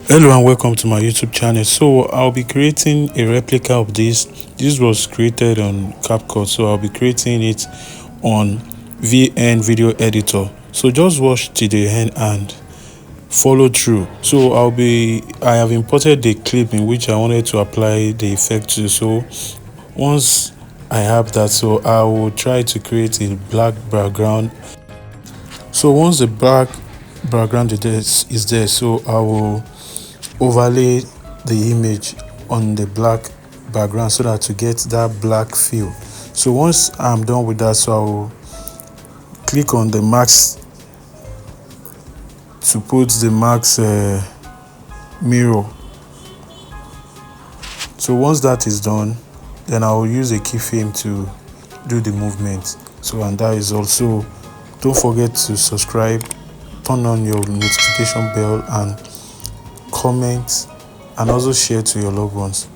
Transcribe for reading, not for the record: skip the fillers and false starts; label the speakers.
Speaker 1: Hello and welcome to my YouTube channel. So I'll be creating a replica of this. This was created on CapCut, so I'll be creating it on VN Video Editor. So just watch to the end and follow through. So I have imported the clip in which I wanted to apply the effect to. So once I have that, so I will try to create a black background. So once the black background is there, so I will overlay the image on the black background so that to get that black feel. So once I'm done with that, so I will click on the max to put the max mirror. So once that is done, then I will use a keyframe to do the movement. So and that is also, don't forget to subscribe, turn on your notification bell, and comment, and also share to your loved ones.